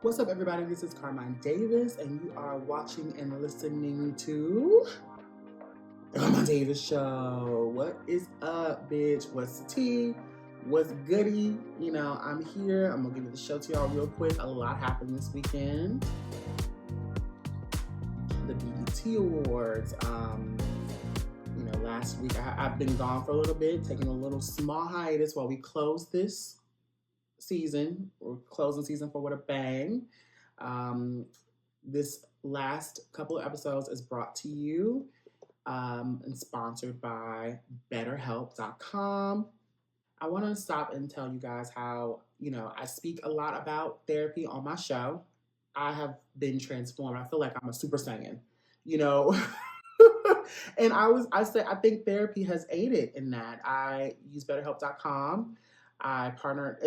What's up, everybody? This is Carmine Davis, and you are watching and listening to The Carmine Davis Show. What is up, bitch? What's the tea? What's goody? I'm here. I'm gonna give you the show to y'all real quick. A lot happened this weekend. The BET Awards. Last week I've been gone for a little bit, taking a little small hiatus while we close this season. We're closing season 4 with a bang. This last couple of episodes is brought to you and sponsored by BetterHelp.com. I want to stop and tell you guys how, I speak a lot about therapy on my show. I have been transformed. I feel like I'm a super saiyan, and I think therapy has aided in that. I use BetterHelp.com. They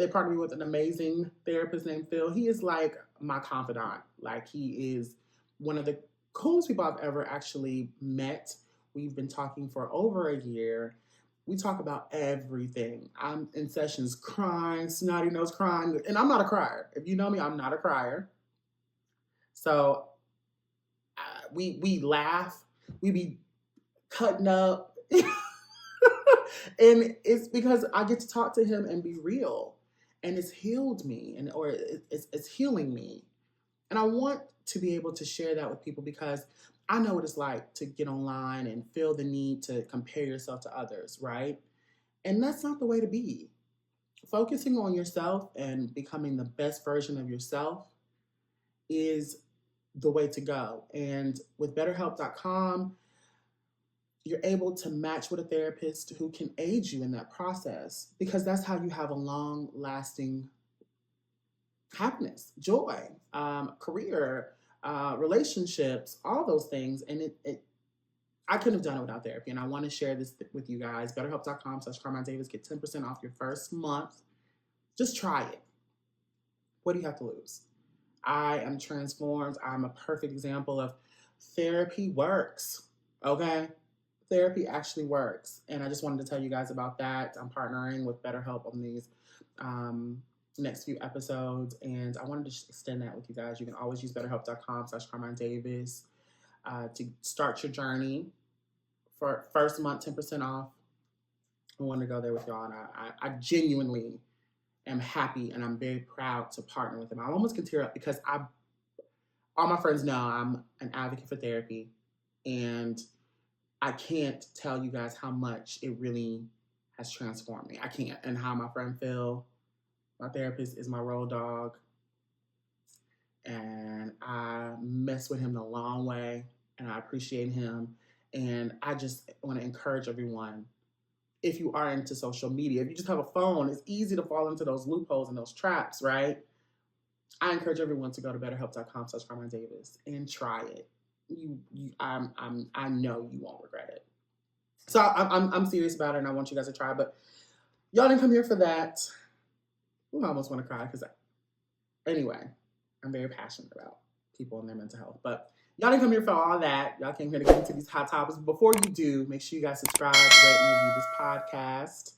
partnered me with an amazing therapist named Phil. He is like my confidant. Like, he is one of the coolest people I've ever actually met. We've been talking for over a year. We talk about everything. I'm in sessions crying, snotty nose crying, and I'm not a crier. If you know me, I'm not a crier. So we laugh, we be cutting up. And it's because I get to talk to him and be real, and it's healed me, or it's healing me. And I want to be able to share that with people because I know what it's like to get online and feel the need to compare yourself to others, right? And that's not the way to be. Focusing on yourself and becoming the best version of yourself is the way to go. And with BetterHelp.com, you're able to match with a therapist who can aid you in that process, because that's how you have a long-lasting happiness, joy, career, relationships, all those things. And I couldn't have done it without therapy. And I want to share this with you guys. BetterHelp.com/Carmine Davis. Get 10% off your first month. Just try it. What do you have to lose? I am transformed. I'm a perfect example of therapy works. Okay? Therapy actually works. And I just wanted to tell you guys about that. I'm partnering with BetterHelp on these next few episodes, and I wanted to extend that with you guys. You can always use BetterHelp.com/Carmine Davis to start your journey. For first month, 10% off. I want to go there with y'all, and I genuinely am happy, and I'm very proud to partner with them. I almost can tear up because all my friends know I'm an advocate for therapy, and I can't tell you guys how much it really has transformed me. I can't. And how my friend Phil, my therapist, is my road dog. And I mess with him the long way, and I appreciate him. And I just want to encourage everyone, if you are into social media, if you just have a phone, it's easy to fall into those loopholes and those traps, right? I encourage everyone to go to BetterHelp.com/Carmine Davis and try it. I know you won't regret it. So I'm serious about it, and I want you guys to try. But y'all didn't come here for that. Ooh, I almost want to cry because anyway, I'm very passionate about people and their mental health. But y'all didn't come here for all that. Y'all came here to get into these hot topics. Before you do, make sure you guys subscribe, rate, and review this podcast.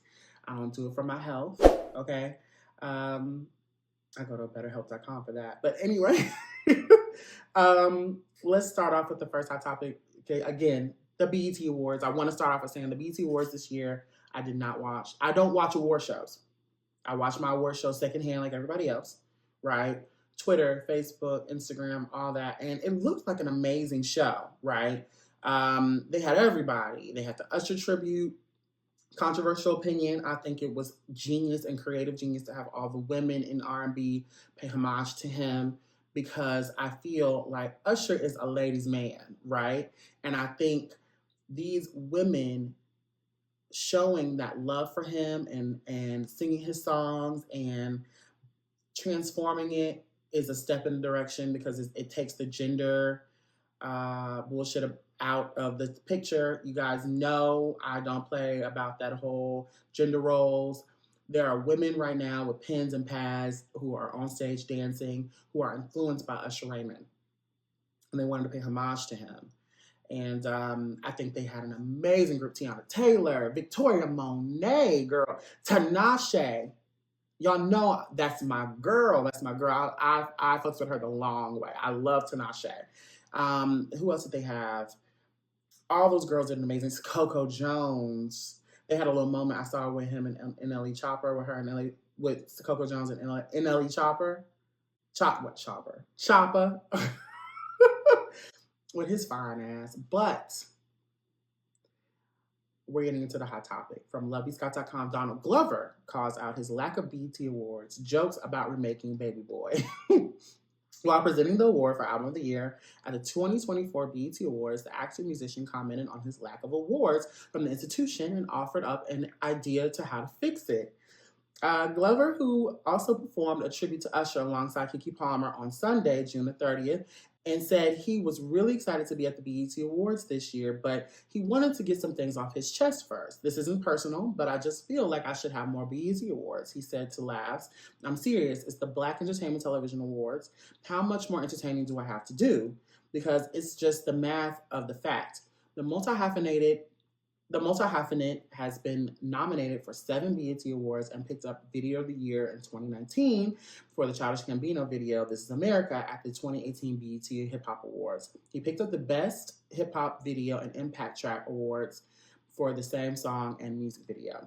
I don't do it for my health, okay? I go to BetterHelp.com for that. But anyway, let's start off with the first hot topic. Okay, again, the BET Awards. I want to start off with saying the BET Awards this year, I did not watch. I don't watch award shows. I watch my award shows secondhand like everybody else, right? Twitter, Facebook, Instagram, all that. And it looked like an amazing show, right? They had everybody. They had the Usher tribute, controversial opinion. I think it was genius and creative genius to have all the women in R&B pay homage to him, because I feel like Usher is a ladies' man, right? And I think these women showing that love for him and singing his songs and transforming it is a step in the direction, because it takes the gender bullshit out of the picture. You guys know I don't play about that whole gender roles. There are women right now with pens and pads who are on stage dancing, who are influenced by Usher Raymond, and they wanted to pay homage to him. And I think they had an amazing group. Tiana Taylor, Victoria Monet, girl, Tinashe. Y'all know that's my girl. That's my girl. I fucks with her the long way. I love Tinashe. Who else did they have? All those girls did amazing. Coco Jones. They had a little moment I saw with him and Ellie Chopper, with her and Ellie, with Coco Jones and Ellie Chopper. Chopper. With his fine ass. But we're getting into the hot topic. From LoveyScott.com, Donald Glover calls out his lack of BET Awards, jokes about remaking Baby Boy. While presenting the award for Album of the Year at the 2024 BET Awards, the actor musician commented on his lack of awards from the institution and offered up an idea to how to fix it. Glover, who also performed a tribute to Usher alongside Keke Palmer on Sunday, June the 30th, and said he was really excited to be at the BET Awards this year, but he wanted to get some things off his chest first. This isn't personal, but I just feel like I should have more BET Awards, he said to Laughs. I'm serious, it's the Black Entertainment Television Awards. How much more entertaining do I have to do? Because it's just the math of the fact. The multi-hyphenate has been nominated for 7 BET Awards and picked up Video of the Year in 2019 for the Childish Gambino video, This Is America, at the 2018 BET Hip Hop Awards. He picked up the Best Hip Hop Video and Impact Track Awards for the same song and music video.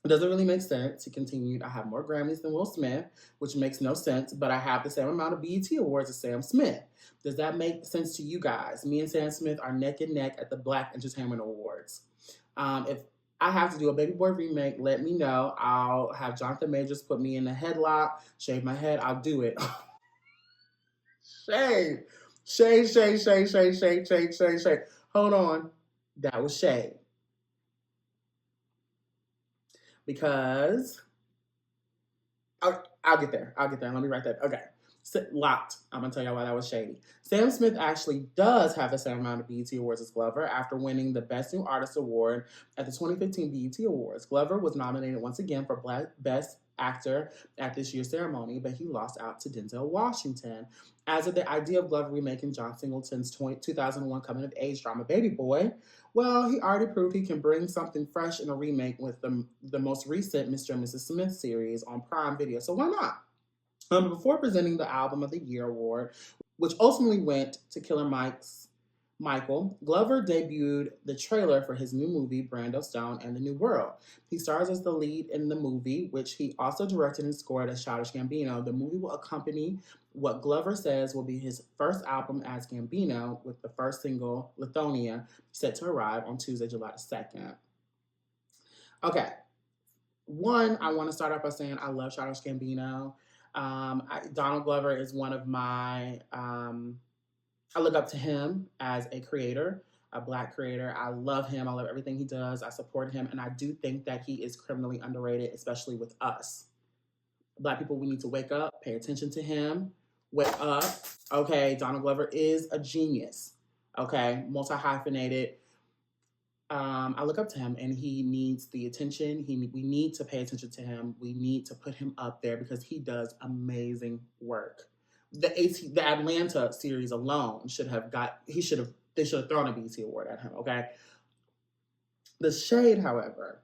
It doesn't really make sense. He continued, I have more Grammys than Will Smith, which makes no sense, but I have the same amount of BET Awards as Sam Smith. Does that make sense to you guys? Me and Sam Smith are neck and neck at the Black Entertainment Awards. If I have to do a Baby Boy remake, let me know. I'll have Jonathan Majors put me in a headlock, shave my head. I'll do it. Shade. Hold on. That was shade. Because I'll get there. Let me write that. Okay. Locked. I'm going to tell y'all why that was shady. Sam Smith actually does have the same amount of BET Awards as Glover after winning the Best New Artist Award at the 2015 BET Awards. Glover was nominated once again for Best Actor at this year's ceremony, but he lost out to Denzel Washington. As of the idea of Glover remaking John Singleton's 2001 coming-of-age drama Baby Boy, well, he already proved he can bring something fresh in a remake with the most recent Mr. and Mrs. Smith series on Prime Video, so why not? Before presenting the Album of the Year award, which ultimately went to Killer Michael, Glover debuted the trailer for his new movie, Brando Stone and the New World. He stars as the lead in the movie, which he also directed and scored as Childish Gambino. The movie will accompany what Glover says will be his first album as Gambino, with the first single, Lithonia, set to arrive on Tuesday, July 2nd. Okay. One, I want to start off by saying I love Childish Gambino. Donald Glover is one of my, I look up to him as a creator, a Black creator. I love him. I love everything he does. I support him. And I do think that he is criminally underrated, especially with us. Black people, we need to wake up, pay attention to him, wake up. Okay, Donald Glover is a genius. Okay, multi-hyphenated. I look up to him, and he needs the attention. We need to pay attention to him. We need to put him up there because he does amazing work. The Atlanta series alone they should have thrown a BET award at him. Okay. The shade, however,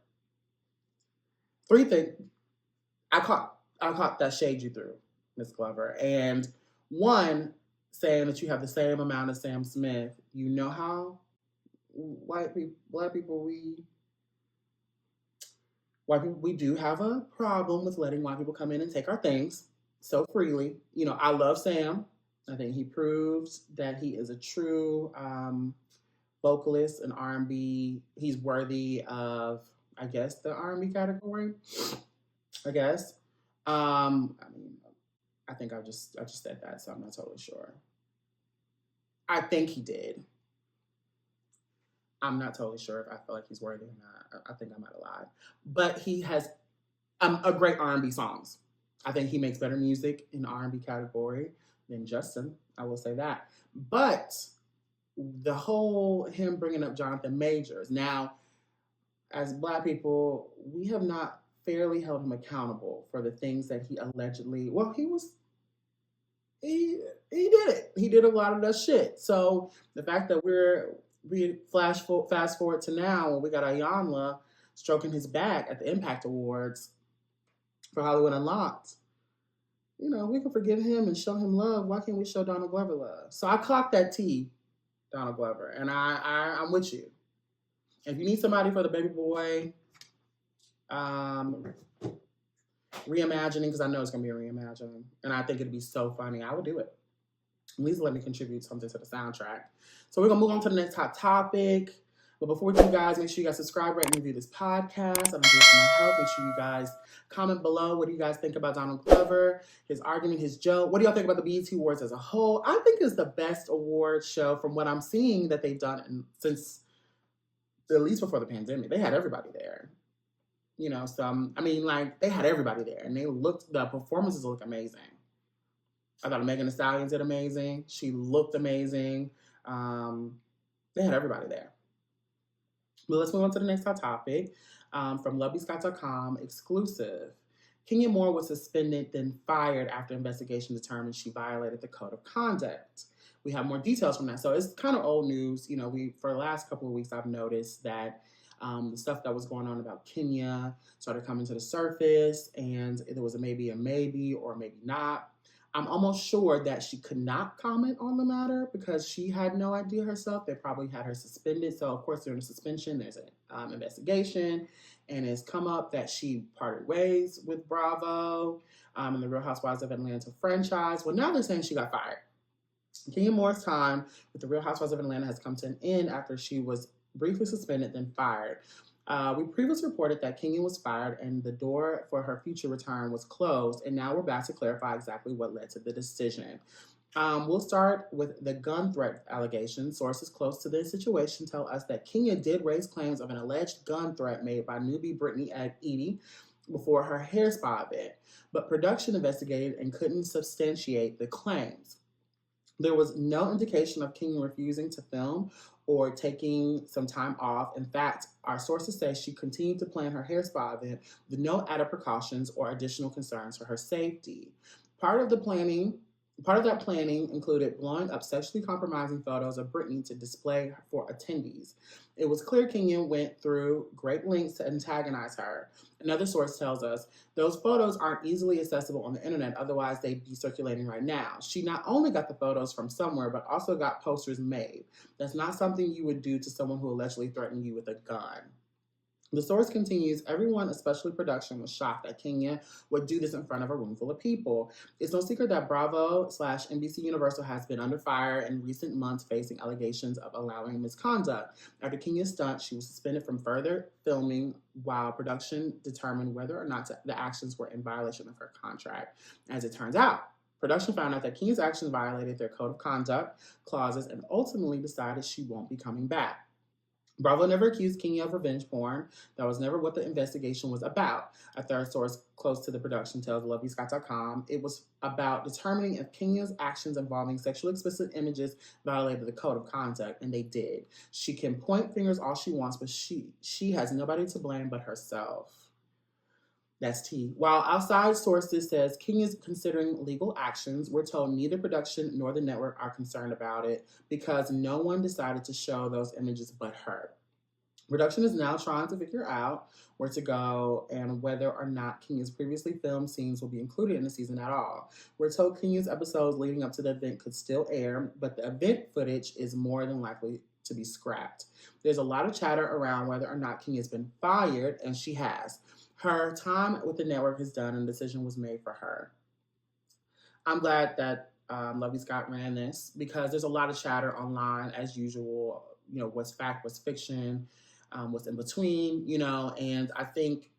3 things I caught that shade you threw, Miss Glover, and 1, saying that you have the same amount as Sam Smith. You know how Black people, we do have a problem with letting white people come in and take our things so freely. You know, I love Sam. I think he proves that he is a true vocalist in R&B. He's worthy of, I guess, the R&B category. I guess. I mean, I think I just said that, so I'm not totally sure. I think he did. I'm not totally sure if I feel like he's worthy or not. I think I might have lied. But he has a great R&B songs. I think he makes better music in the R&B category than Justin. I will say that. But the whole him bringing up Jonathan Majors. Now, as Black people, we have not fairly held him accountable for the things that he allegedly, well, he did it. He did a lot of that shit. So the fact that we fast forward to now when we got Ayanla stroking his back at the Impact Awards, for Hollywood Unlocked. You know, we can forgive him and show him love. Why can't we show Donald Glover love? So I clocked that T, Donald Glover, and I'm with you. If you need somebody for the baby boy um, reimagining, because I know it's going to be a reimagining, and I think it'd be so funny, I would do it. At least let me contribute something to the soundtrack. So we're going to move on to the next hot topic. But before we do, guys, make sure you guys subscribe, rate, and review this podcast. I'm doing for my help. Make sure you guys comment below. What do you guys think about Donald Glover, his argument, his joke? What do y'all think about the BET Awards as a whole? I think it's the best award show from what I'm seeing that they've done since, at least before the pandemic. They had everybody there. You know, so, I mean, like, they had everybody there. And the performances look amazing. I thought Megan Thee Stallion did amazing. She looked amazing. They had everybody there. But let's move on to the next hot topic. From LovelyScott.com, exclusive. Kenya Moore was suspended, then fired after investigation determined she violated the code of conduct. We have more details from that. So it's kind of old news. You know, for the last couple of weeks, I've noticed that the stuff that was going on about Kenya started coming to the surface, and there was maybe or maybe not. I'm almost sure that she could not comment on the matter because she had no idea herself. They probably had her suspended. So, of course, during the suspension, there's an investigation, and it's come up that she parted ways with Bravo and the Real Housewives of Atlanta franchise. Well, now they're saying she got fired. Kenya Moore's time with the Real Housewives of Atlanta has come to an end after she was briefly suspended, then fired. We previously reported that Kenya was fired and the door for her future return was closed, and now we're back to clarify exactly what led to the decision. We'll start with the gun threat allegations. Sources close to this situation tell us that Kenya did raise claims of an alleged gun threat made by newbie Brittany Edie before her hair spa event, but production investigated and couldn't substantiate the claims. There was no indication of Kenya refusing to film or taking some time off. In fact, our sources say she continued to plan her hair spa event with no added precautions or additional concerns for her safety. Part of that planning included blowing up sexually compromising photos of Britney to display for attendees. It was clear Kenya went through great lengths to antagonize her. Another source tells us those photos aren't easily accessible on the internet, otherwise they'd be circulating right now. She not only got the photos from somewhere, but also got posters made. That's not something you would do to someone who allegedly threatened you with a gun. The source continues, everyone, especially production, was shocked that Kenya would do this in front of a room full of people. It's no secret that Bravo/NBC Universal has been under fire in recent months, facing allegations of allowing misconduct. After Kenya's stunt, she was suspended from further filming while production determined whether or not the actions were in violation of her contract. As it turns out, production found out that Kenya's actions violated their code of conduct clauses and ultimately decided she won't be coming back. Bravo never accused Kenya of revenge porn. That was never what the investigation was about. A third source close to the production tells LovelyScott.com it was about determining if Kenya's actions involving sexually explicit images violated the code of conduct, and they did. She can point fingers all she wants, but she has nobody to blame but herself. That's T. While outside sources says Kenya's considering legal actions, we're told neither production nor the network are concerned about it because no one decided to show those images but her. Production is now trying to figure out where to go and whether or not Kenya's previously filmed scenes will be included in the season at all. We're told Kenya's episodes leading up to the event could still air, but the event footage is more than likely to be scrapped. There's a lot of chatter around whether or not Kenya's been fired, and she has. Her time with the network is done and a decision was made for her. I'm glad that Lovey Scott ran this because there's a lot of chatter online as usual, you know, what's fact, what's fiction, what's in between, you know, and I think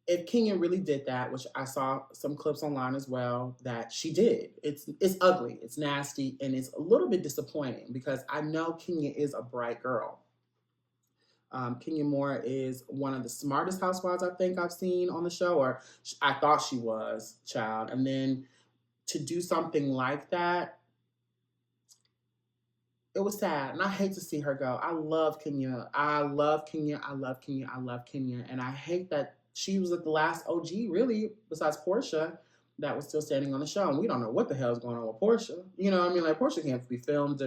if Kenya really did that, which I saw some clips online as well, that she did. It's ugly, it's nasty, and it's a little bit disappointing because I know Kenya is a bright girl. Kenya Moore is one of the smartest housewives I think I've seen on the show, or I thought she was, child. And then to do something like that, it was sad. And I hate to see her go. I love Kenya. I love Kenya. I love Kenya. I love Kenya. And I hate that she was the last OG, really, besides Portia, that was still standing on the show. And we don't know what the hell is going on with Portia. You know what I mean? Like, Portia can't be filmed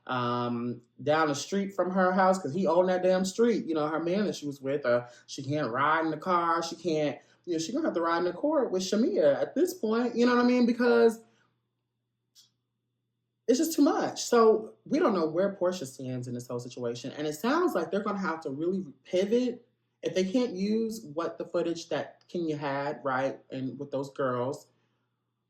down the street from her house because he owned that damn street. You know, her man that she was with, she can't ride in the car. She can't she's gonna have to ride in the court with Shamia at this point. You know what I mean? Because it's just too much. So we don't know where Portia stands in this whole situation, and it sounds like they're gonna have to really pivot if they can't use what the footage that Kenya had, right, and with those girls,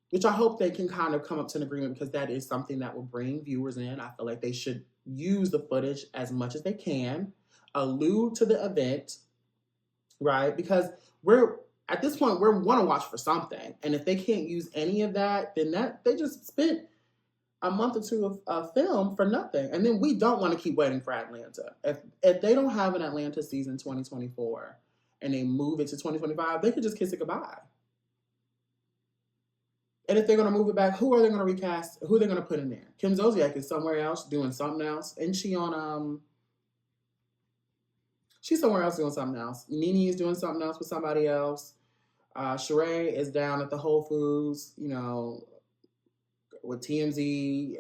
which I hope they can kind of come up to an agreement because that is something that will bring viewers in. I feel like they should use the footage as much as they can, allude to the event, right? Because we're at this point we want to watch for something, and if they can't use any of that, then that they just spent a month or two of film for nothing, and then we don't want to keep waiting for Atlanta. If they don't have an Atlanta season 2024 and they move it to 2025, they could just kiss it goodbye. And if they're going to move it back, who are they going to recast? Who are they going to put in there? Kim Zolciak is somewhere else doing something else. And she on, she's somewhere else doing something else. Nene is doing something else with somebody else. Sheree is down at the Whole Foods, with TMZ,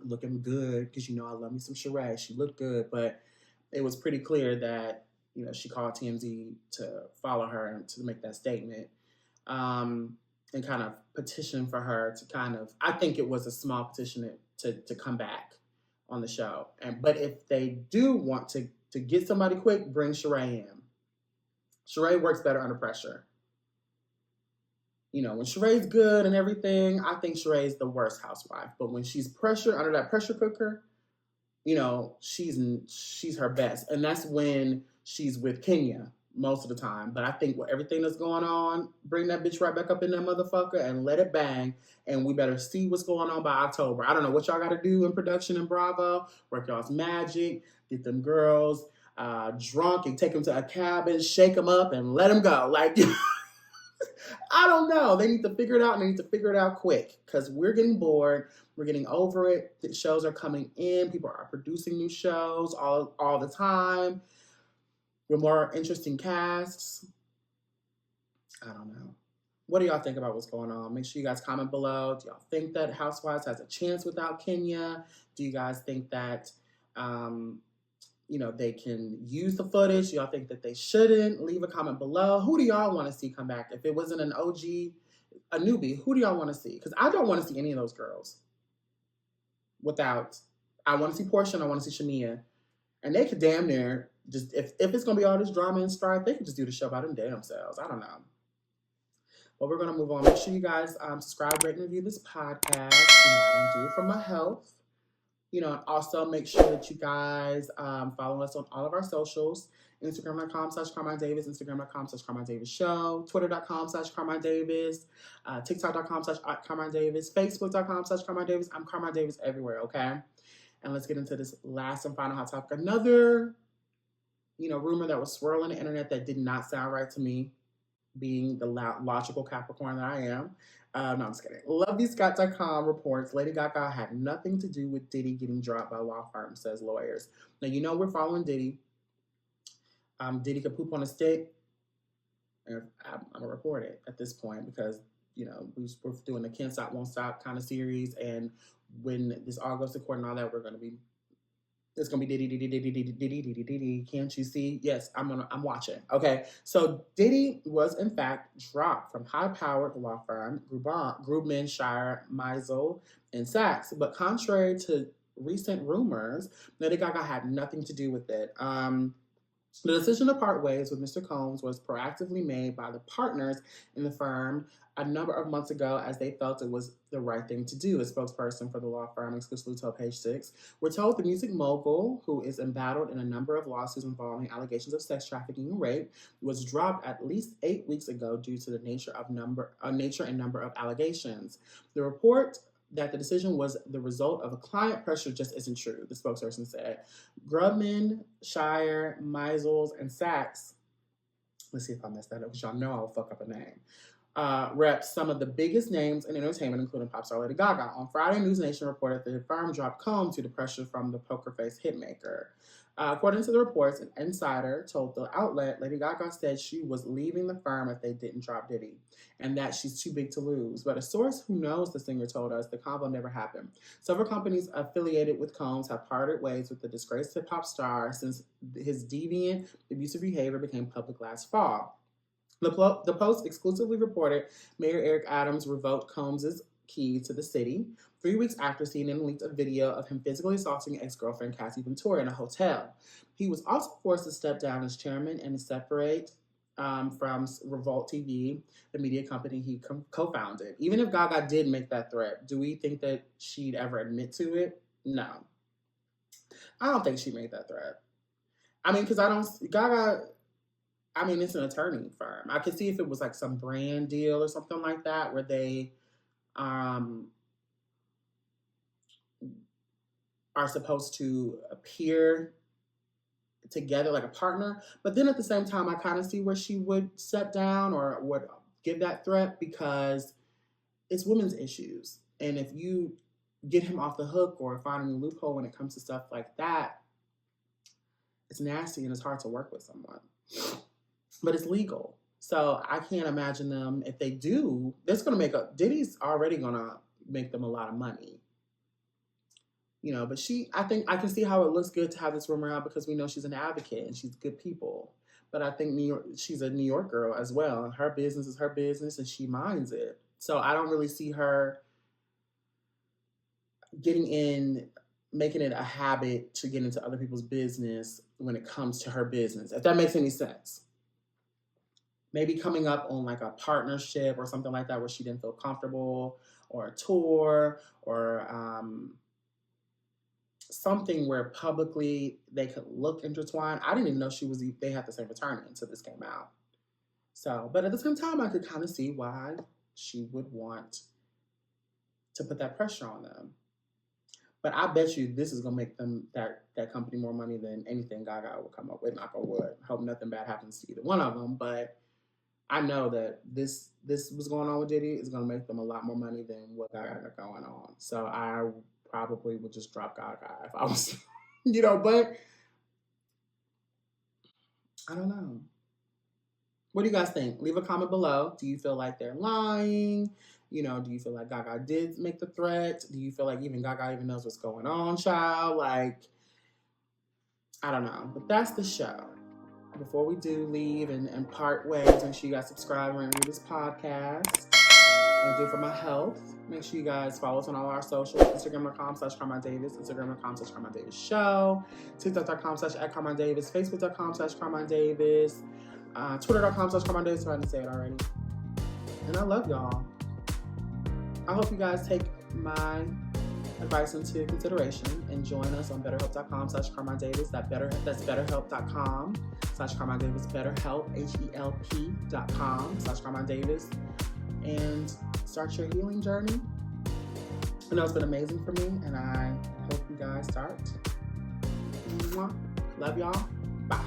looking good. Because, I love me some Sheree. She looked good. But it was pretty clear that, she called TMZ to follow her and to make that statement. And kind of petition for her to I think it was a small petition to come back on the show. But if they do want to get somebody quick, bring Sheree in. Sheree works better under pressure. When Sheree's good and everything, I think Sheree's the worst housewife. But when she's under that pressure cooker, she's her best. And that's when she's with Kenya most of the time. But I think with everything that's going on, bring that bitch right back up in that motherfucker and let it bang. And we better see what's going on by October. I don't know what y'all got to do in production in Bravo. Work y'all's magic. Get them girls drunk and take them to a cabin, shake them up and let them go. Like, I don't know. They need to figure it out, and they need to figure it out quick because we're getting bored. We're getting over it. The shows are coming in. People are producing new shows all the time. With more interesting casts. I don't know. What do y'all think about what's going on? Make sure you guys comment below. Do y'all think that Housewives has a chance without Kenya? Do you guys think that, they can use the footage? Do y'all think that they shouldn't? Leave a comment below. Who do y'all want to see come back? If it wasn't an OG, a newbie, who do y'all want to see? Because I don't want to see any of those girls I want to see Portia and I want to see Shamia. And they could damn near just, if it's going to be all this drama and strife, they could just do the show by them damn selves. I don't know. But we're going to move on. Make sure you guys subscribe, rate, and review this podcast. I don't do it for my health. And also make sure that you guys follow us on all of our socials. Instagram.com/Carmine Davis, Instagram.com/Carmine Davis Show, Twitter.com/Carmine Davis, TikTok.com/Carmine Davis, Facebook.com/Carmine Davis. I'm Carmine Davis everywhere, okay? And let's get into this last and final hot topic. Another, rumor that was swirling the internet that did not sound right to me, being the logical Capricorn that I am. No, I'm just kidding. LoveyScott.com reports Lady Gaga had nothing to do with Diddy getting dropped by law firm, says lawyers. Now, we're following Diddy. Diddy could poop on a stick. And I'm going to report it at this point because, we're doing the Can't Stop, Won't Stop kind of series. And when this all goes to court and all that, it's going to be Diddy. Can't you see? Yes, I'm watching. Okay. So Diddy was in fact dropped from high-powered law firm Grubman, Shire, Meisel, and Sachs. But contrary to recent rumors, Lady Gaga had nothing to do with it. The decision to part ways with Mr. Combs was proactively made by the partners in the firm a number of months ago as they felt it was the right thing to do. A spokesperson for the law firm exclusively told Page Six, "We're told the music mogul, who is embattled in a number of lawsuits involving allegations of sex trafficking and rape, was dropped at least 8 weeks ago due to the nature and number of allegations. The report that the decision was the result of a client pressure just isn't true," the spokesperson said. Grubman, Shire, Meisels, and Sachs, let's see if I messed that up because y'all know I'll fuck up a name, reps some of the biggest names in entertainment, including pop star Lady Gaga. On Friday, News Nation reported that the firm dropped Combs due to pressure from the poker face hitmaker. According to the reports, an insider told the outlet Lady Gaga said she was leaving the firm if they didn't drop Diddy, and that she's too big to lose. But a source who knows the singer told us the combo never happened. Several companies affiliated with Combs have parted ways with the disgraced hip-hop star since his deviant, abusive behavior became public last fall. The Post exclusively reported Mayor Eric Adams revoked Combs' key to the city 3 weeks after CNN leaked a video of him physically assaulting ex-girlfriend Cassie Ventura in a hotel. He was also forced to step down as chairman and separate from Revolt TV, the media company he co-founded. Even if Gaga did make that threat, do we think that she'd ever admit to it? No. I don't think she made that threat. I mean, because Gaga, I mean, it's an attorney firm. I could see if it was like some brand deal or something like that where they are supposed to appear together like a partner. But then at the same time, I kind of see where she would step down or would give that threat because it's women's issues. And if you get him off the hook or find a loophole when it comes to stuff like that, it's nasty and it's hard to work with someone. But it's legal. So I can't imagine them, if they do, that's going to Diddy's already going to make them a lot of money. You know, but I think I can see how it looks good to have this rumor out because we know she's an advocate and she's good people. But I think she's a New York girl as well. And her business is her business and she minds it. So I don't really see her making it a habit to get into other people's business when it comes to her business, if that makes any sense. Maybe coming up on like a partnership or something like that where she didn't feel comfortable, or a tour, or something where publicly they could look intertwined. I didn't even know they had the same attorney until this came out. So, but at the same time, I could kind of see why she would want to put that pressure on them. But I bet you this is gonna make that company more money than anything Gaga will come up with. Knock on wood. Hope nothing bad happens to either one of them. But I know that this was going on with Diddy is gonna make them a lot more money than what Gaga got going on. So I probably would just drop Gaga if I was, but I don't know. What do you guys think? Leave a comment below. Do you feel like they're lying? Do you feel like Gaga did make the threat? Do you feel like even Gaga even knows what's going on, child? Like, I don't know. But that's the show. Before we do leave and part ways, make sure you guys subscribe and review this podcast. I'm do it for my health. Make sure you guys follow us on all our socials. Instagram.com/Carmine Davis. Instagram.com/Carmine Davis Show. TikTok.com/@Carmine Davis. Facebook.com/Carmine Davis. Twitter.com/Carmine Davis. I didn't say it already. And I love y'all. I hope you guys take my advice into consideration and join us on betterhelp.com/Carmine Davis. That's betterhelp.com/Carmine Davis. BetterHelp, HELP.com/Carmine Davis. And start your healing journey. I know it's been amazing for me, and I hope you guys start. Love y'all. Bye.